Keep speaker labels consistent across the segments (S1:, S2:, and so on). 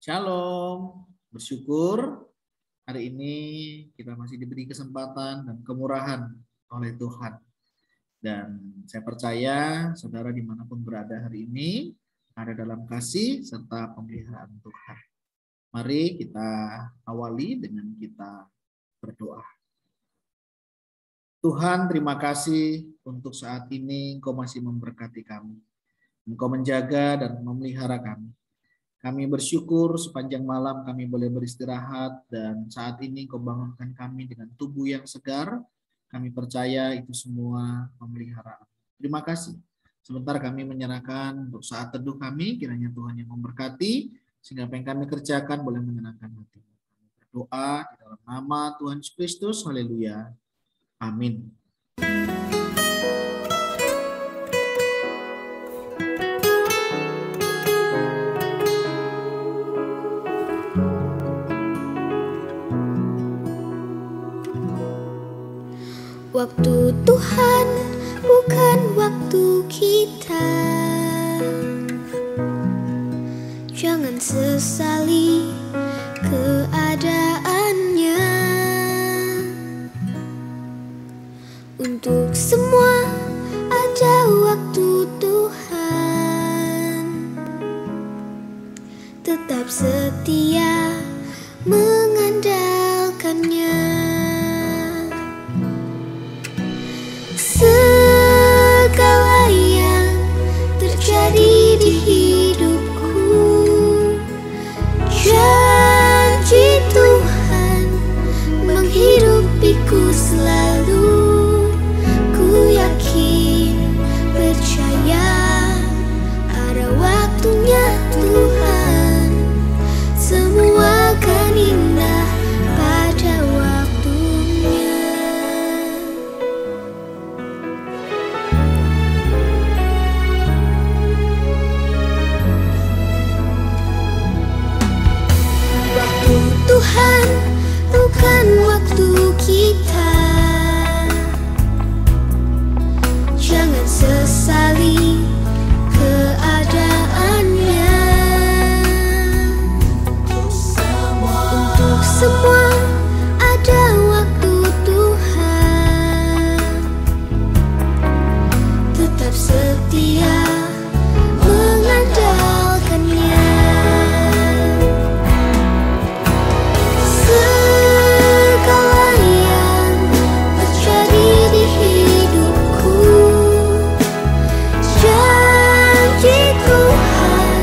S1: Shalom, bersyukur hari ini kita masih diberi kesempatan dan kemurahan oleh Tuhan. Dan saya percaya saudara dimanapun berada hari ini ada dalam kasih serta pemeliharaan Tuhan. Mari kita awali dengan kita berdoa. Tuhan, terima kasih untuk saat ini Engkau masih memberkati kami. Engkau menjaga dan memelihara kami. Kami bersyukur sepanjang malam kami boleh beristirahat dan saat ini Kau bangunkan kami dengan tubuh yang segar. Kami percaya itu semua pemeliharaan. Terima kasih. Sebentar kami menyerahkan untuk saat teduh kami, kiranya Tuhan yang memberkati, sehingga apa yang kami kerjakan boleh menyenangkan hati. Kami berdoa di dalam nama Tuhan Yesus Kristus. Haleluya. Amin.
S2: Waktu Tuhan bukan waktu kita. Jangan sesali keadaannya. Untuk semua ada waktu Tuhan. Tetap setia mengandalkannya. Segala yang terjadi di hidupku, janji Tuhan menghidupiku selalu. Ku yakin, percaya ada waktunya Tuhan. Semua akan indah pada waktunya. Waktu Tuhan bukan waktu kita. Jangan sesali keadaannya. Untuk semua ada waktu Tuhan. Tetap setia mengandalkannya. Segala yang terjadi di hidupku, janji Tuhan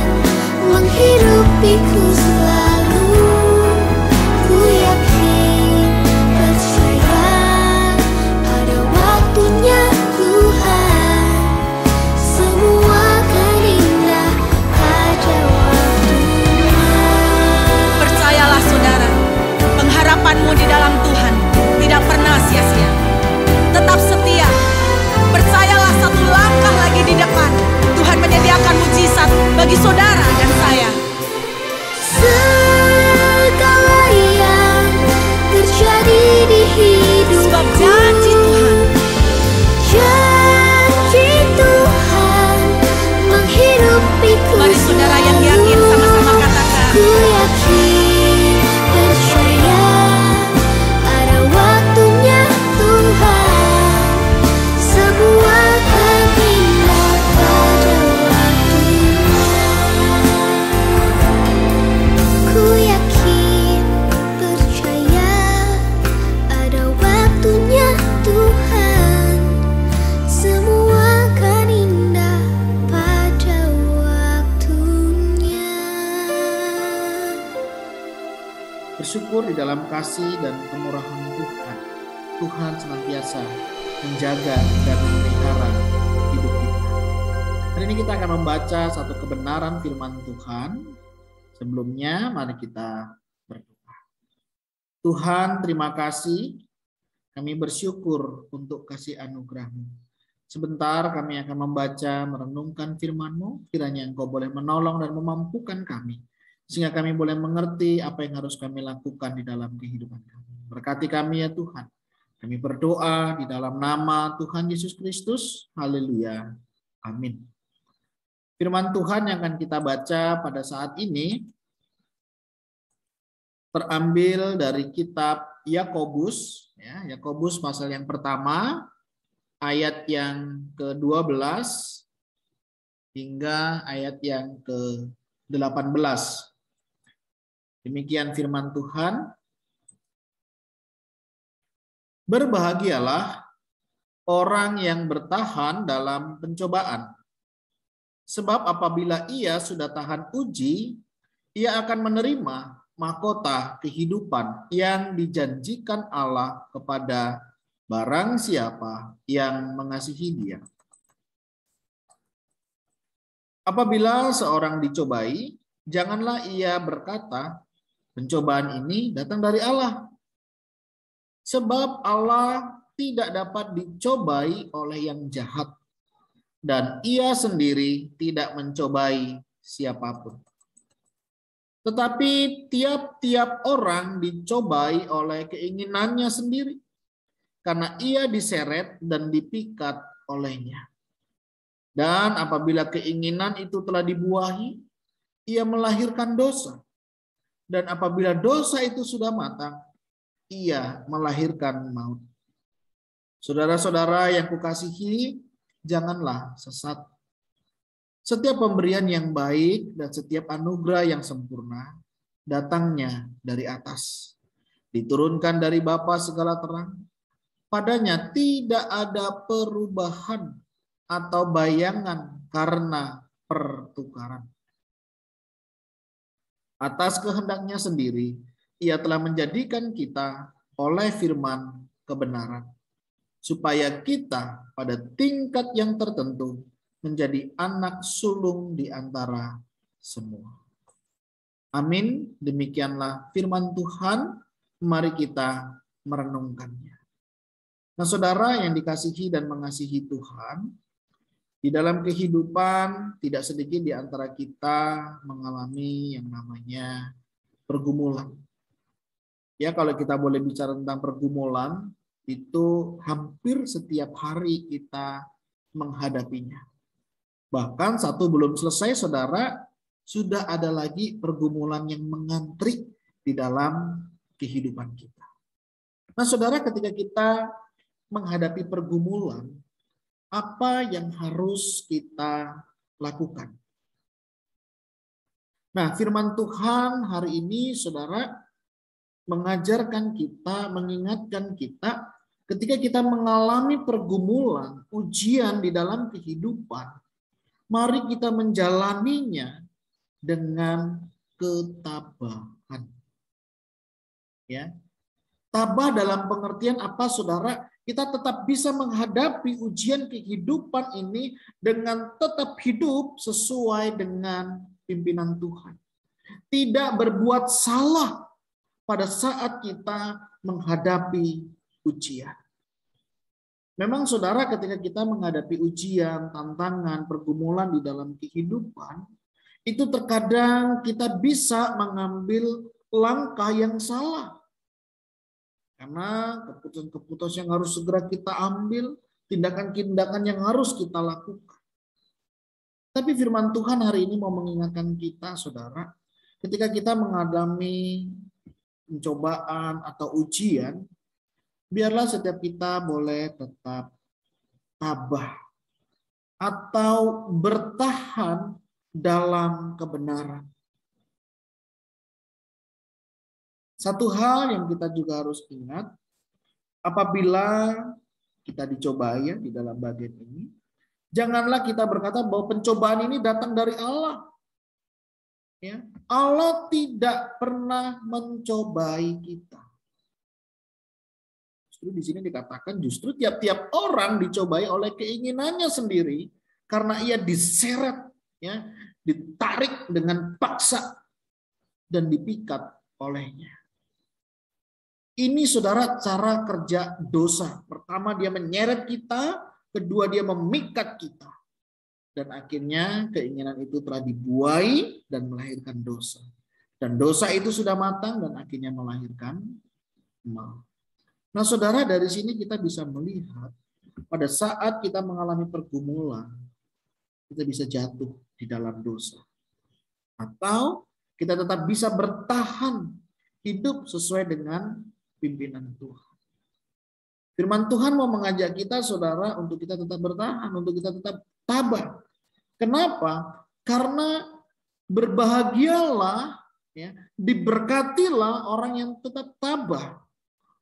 S2: menghidupiku selalu. Ku yakin, percaya ada waktunya Tuhan. Semua akan indah pada waktunya.
S3: Percayalah saudara, pengharapanmu di dalam Tuhan tidak pernah sia-sia. Tetap setia, percayalah satu langkah lagi di depan. Tuhan menyediakan mujizat bagi saudara dan saya.
S2: Segala yang terjadi di hidupku,
S3: Sebab janji Tuhan,
S2: janji Tuhan menghidupiku
S3: mari saudara yang
S2: selalu.
S3: yakin sama-sama katakan.
S2: Ku yakin, percaya ada waktunya Tuhan. Semua akan indah pada waktunya. Ku yakin, percaya ada waktunya Tuhan. Semua akan indah pada waktunya.
S1: Bersyukur di dalam kasih dan kemurahan Tuhan. Tuhan senantiasa menjaga dan memelihara hidup kita. Hari ini kita akan membaca satu kebenaran firman Tuhan. Sebelumnya mari kita berdoa. Tuhan, terima kasih. Kami bersyukur untuk kasih anugerah-Mu. Sebentar kami akan membaca, merenungkan firman-Mu. Kiranya Engkau boleh menolong dan memampukan kami, sehingga kami boleh mengerti apa yang harus kami lakukan di dalam kehidupan kami. Berkati kami ya Tuhan. Kami berdoa di dalam nama Tuhan Yesus Kristus. Haleluya. Amin. Firman Tuhan yang akan kita baca pada saat ini terambil dari kitab Yakobus, ya, Yakobus pasal yang pertama, ayat yang ke-12 hingga ayat yang ke-18. Demikian firman Tuhan. Berbahagialah orang yang bertahan dalam pencobaan. Sebab apabila ia sudah tahan uji, ia akan menerima mahkota kehidupan yang dijanjikan Allah kepada barang siapa yang mengasihi Dia. Apabila seorang dicobai, janganlah ia berkata, pencobaan ini datang dari Allah. Sebab Allah tidak dapat dicobai oleh yang jahat, dan ia sendiri tidak mencobai siapapun. Tetapi tiap-tiap orang dicobai oleh keinginannya sendiri, karena ia diseret dan dipikat olehnya. Dan apabila keinginan itu telah dibuahi, ia melahirkan dosa. Dan apabila dosa itu sudah matang, ia melahirkan maut. Saudara-saudara yang kukasihi, janganlah sesat. Setiap pemberian yang baik dan setiap anugerah yang sempurna datangnya dari atas, diturunkan dari Bapa segala terang. Padanya tidak ada perubahan atau bayangan karena pertukaran. Atas kehendaknya sendiri, Ia telah menjadikan kita oleh firman kebenaran, supaya kita pada tingkat yang tertentu menjadi anak sulung di antara semua. Amin. Demikianlah firman Tuhan. Mari kita merenungkannya. Nah, saudara yang dikasihi dan mengasihi Tuhan, di dalam kehidupan tidak sedikit di antara kita mengalami yang namanya pergumulan. Ya, kalau kita boleh bicara tentang pergumulan, itu hampir setiap hari kita menghadapinya. Bahkan satu belum selesai, saudara, sudah ada lagi pergumulan yang mengantri di dalam kehidupan kita. Nah, saudara, ketika kita menghadapi pergumulan, apa yang harus kita lakukan? Nah, firman Tuhan hari ini, saudara, mengajarkan kita, mengingatkan kita, ketika kita mengalami pergumulan, ujian di dalam kehidupan, mari kita menjalaninya dengan ketabahan. Ya. Tabah dalam pengertian apa, saudara? Kita tetap bisa menghadapi ujian kehidupan ini dengan tetap hidup sesuai dengan pimpinan Tuhan. Tidak berbuat salah pada saat kita menghadapi ujian. Memang saudara, ketika kita menghadapi ujian, tantangan, pergumulan di dalam kehidupan, itu terkadang kita bisa mengambil langkah yang salah. Karena keputusan-keputusan yang harus segera kita ambil, tindakan-tindakan yang harus kita lakukan. Tapi firman Tuhan hari ini mau mengingatkan kita, saudara, ketika kita mengalami pencobaan atau ujian, biarlah setiap kita boleh tetap tabah atau bertahan dalam kebenaran. Satu hal yang kita juga harus ingat, apabila kita dicobai di dalam bagian ini, janganlah kita berkata bahwa pencobaan ini datang dari Allah. Ya, Allah tidak pernah mencobai kita. Justru di sini dikatakan justru tiap-tiap orang dicobai oleh keinginannya sendiri karena ia diseret, ya, ditarik dengan paksa dan dipikat olehnya. Ini saudara cara kerja dosa. Pertama dia menyeret kita, kedua dia memikat kita. Dan akhirnya keinginan itu telah dibuai dan melahirkan dosa. Dan dosa itu sudah matang dan akhirnya melahirkan maut. Nah, saudara, dari sini kita bisa melihat pada saat kita mengalami pergumulan, kita bisa jatuh di dalam dosa. Atau kita tetap bisa bertahan hidup sesuai dengan pimpinan Tuhan. Firman Tuhan mau mengajak kita, saudara, untuk kita tetap bertahan, untuk kita tetap tabah. Kenapa? Karena berbahagialah, ya, diberkatilah orang yang tetap tabah,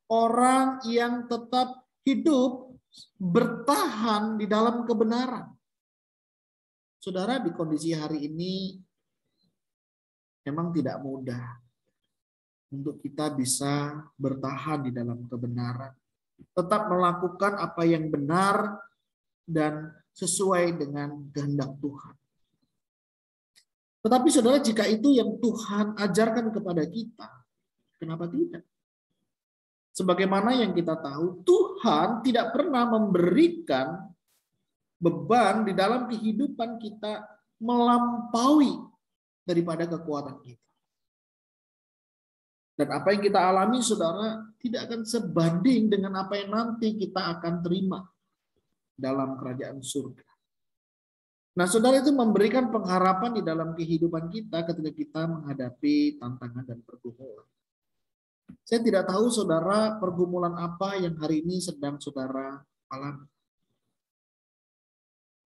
S1: orang yang tetap hidup bertahan di dalam kebenaran. Saudara, di kondisi hari ini memang tidak mudah untuk kita bisa bertahan di dalam kebenaran, tetap melakukan apa yang benar dan sesuai dengan kehendak Tuhan. Tetapi saudara, jika itu yang Tuhan ajarkan kepada kita, kenapa tidak? Sebagaimana yang kita tahu, Tuhan tidak pernah memberikan beban di dalam kehidupan kita melampaui daripada kekuatan kita. Dan apa yang kita alami, saudara, tidak akan sebanding dengan apa yang nanti kita akan terima dalam kerajaan surga. Nah, saudara, itu memberikan pengharapan di dalam kehidupan kita ketika kita menghadapi tantangan dan pergumulan. Saya tidak tahu, saudara, pergumulan apa yang hari ini sedang saudara alami.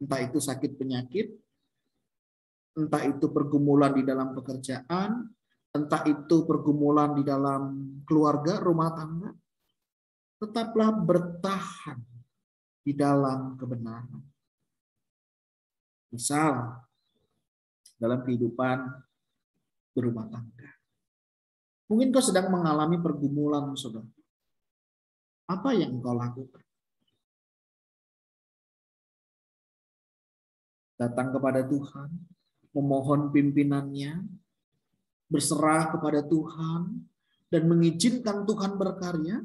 S1: Entah itu sakit penyakit, entah itu pergumulan di dalam pekerjaan, entah itu pergumulan di dalam keluarga, rumah tangga. Tetaplah bertahan di dalam kebenaran. Misal, dalam kehidupan berumah tangga. Mungkin kau sedang mengalami pergumulan, saudara. Apa yang kau lakukan? Datang kepada Tuhan, memohon pimpinannya, berserah kepada Tuhan, dan mengizinkan Tuhan berkarya,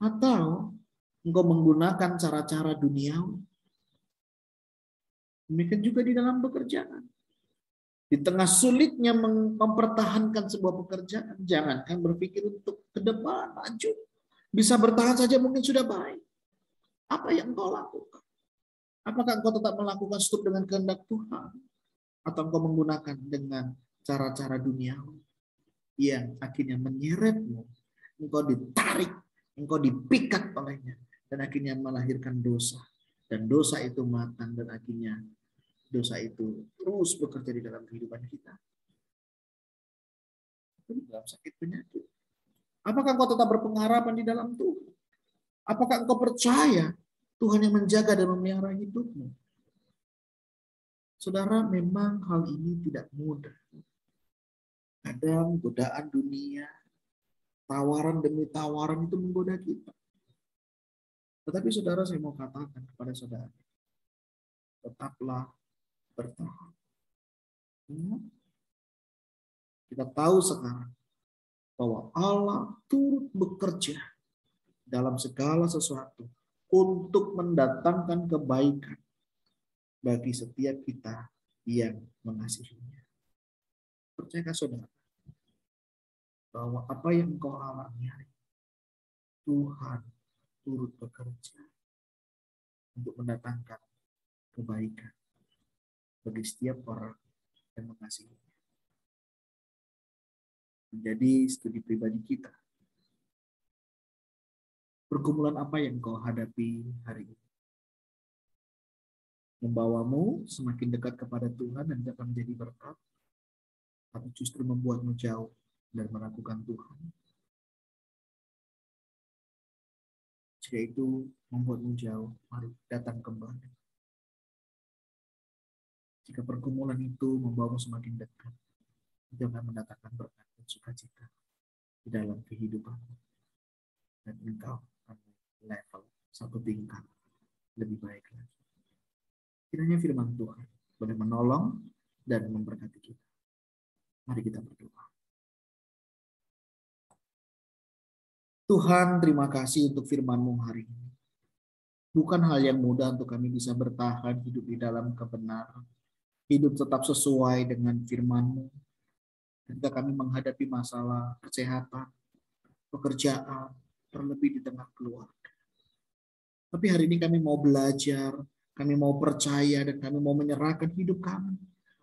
S1: atau engkau menggunakan cara-cara duniawi. Demikian juga di dalam pekerjaan. Di tengah sulitnya mempertahankan sebuah pekerjaan, jangankan berpikir untuk ke depan, maju. Bisa bertahan saja mungkin sudah baik. Apa yang engkau lakukan? Apakah engkau tetap melakukan stop dengan kehendak Tuhan? Atau engkau menggunakan dengan cara-cara duniawi yang akhirnya menyeretmu, engkau ditarik, engkau dipikat olehnya, dan akhirnya melahirkan dosa. Dan dosa itu matang, dan akhirnya dosa itu terus bekerja di dalam kehidupan kita. Dalam sakit penyakit. Apakah engkau tetap berpengharapan di dalam Tuhan? Apakah engkau percaya Tuhan yang menjaga dan memelihara hidupmu? Saudara, memang hal ini tidak mudah. Kadang godaan dunia, tawaran demi tawaran itu menggoda kita. Tetapi saudara, saya mau katakan kepada saudara, tetaplah bertahan. Kita tahu sekarang bahwa Allah turut bekerja dalam segala sesuatu untuk mendatangkan kebaikan bagi setiap kita yang mengasihinya. Percayakah saudara bahwa apa yang engkau alami hari ini, Tuhan turut bekerja untuk mendatangkan kebaikan bagi setiap orang yang mengasihinya. Menjadi studi pribadi kita. Pergumulan apa yang kau hadapi hari ini? Membawamu semakin dekat kepada Tuhan dan dapat menjadi berkat, atau justru membuatmu jauh dan meragukan Tuhan? Jika itu membuatmu jauh, mari datang kembali. Jika pergumulan itu membawamu semakin dekat, itu akan mendatangkan berkat dan sukacita di dalam kehidupanmu. Dan engkau akan level satu tingkat lebih baik lagi. Kiranya firman Tuhan boleh menolong dan memberkati kita. Mari kita berdoa. Tuhan, terima kasih untuk firman-Mu hari ini. Bukan hal yang mudah untuk kami bisa bertahan hidup di dalam kebenaran. Hidup tetap sesuai dengan firman-Mu. Ketika kami menghadapi masalah kesehatan, pekerjaan, terlebih di tengah keluarga. Tapi hari ini kami mau belajar, kami mau percaya, dan kami mau menyerahkan hidup kami.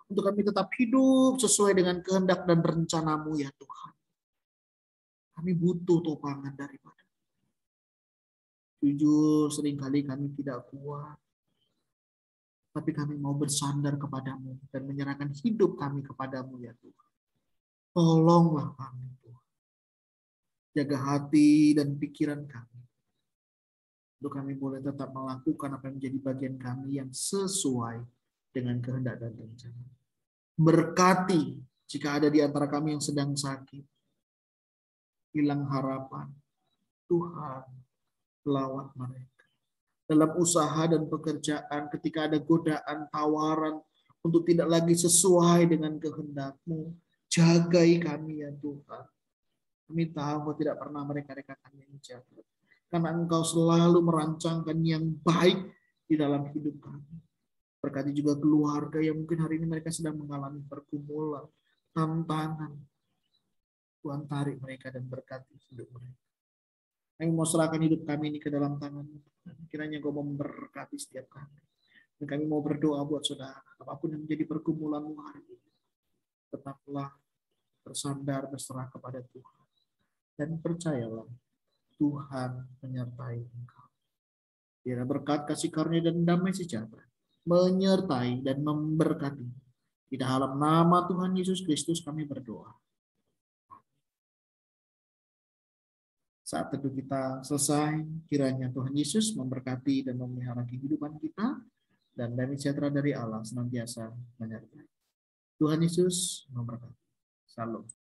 S1: Untuk kami tetap hidup sesuai dengan kehendak dan rencana-Mu ya Tuhan. Kami butuh topangan daripada. Jujur, seringkali kami tidak kuat. Tapi kami mau bersandar kepadamu dan menyerahkan hidup kami kepadamu ya Tuhan. Tolonglah kami Tuhan. Jaga hati dan pikiran kami. Untuk kami boleh tetap melakukan apa yang menjadi bagian kami yang sesuai dengan kehendak dan rencana. Berkati jika ada di antara kami yang sedang sakit, hilang harapan, Tuhan lawat mereka. Dalam usaha dan pekerjaan, ketika ada godaan, tawaran untuk tidak lagi sesuai dengan kehendak-Mu, jagai kami ya Tuhan. Kami tahu Engkau tidak pernah mereka-rekakan yang jahat. Karena Engkau selalu merancangkan yang baik di dalam hidup kami. Berkati juga keluarga yang mungkin hari ini mereka sedang mengalami pergumulan, tantangan. Tuhan tarik mereka dan berkati hidup mereka. Kami mau serahkan hidup kami ini ke dalam tangan-Mu. Kiranya Engkau memberkati setiap kami. Dan kami mau berdoa buat saudara. Apapun yang menjadi pergumulan-Mu hari ini, tetaplah bersandar, berserah kepada Tuhan. Dan percayalah, Tuhan menyertai engkau. Biar berkat, kasih karunia, dan damai sejahtera menyertai dan memberkati. Di dalam nama Tuhan Yesus Kristus kami berdoa. Saat teduh kita selesai, kiranya Tuhan Yesus memberkati dan memelihara kehidupan kita, dan damai sejahtera dari Allah senantiasa menyertai. Tuhan Yesus memberkati. Salam.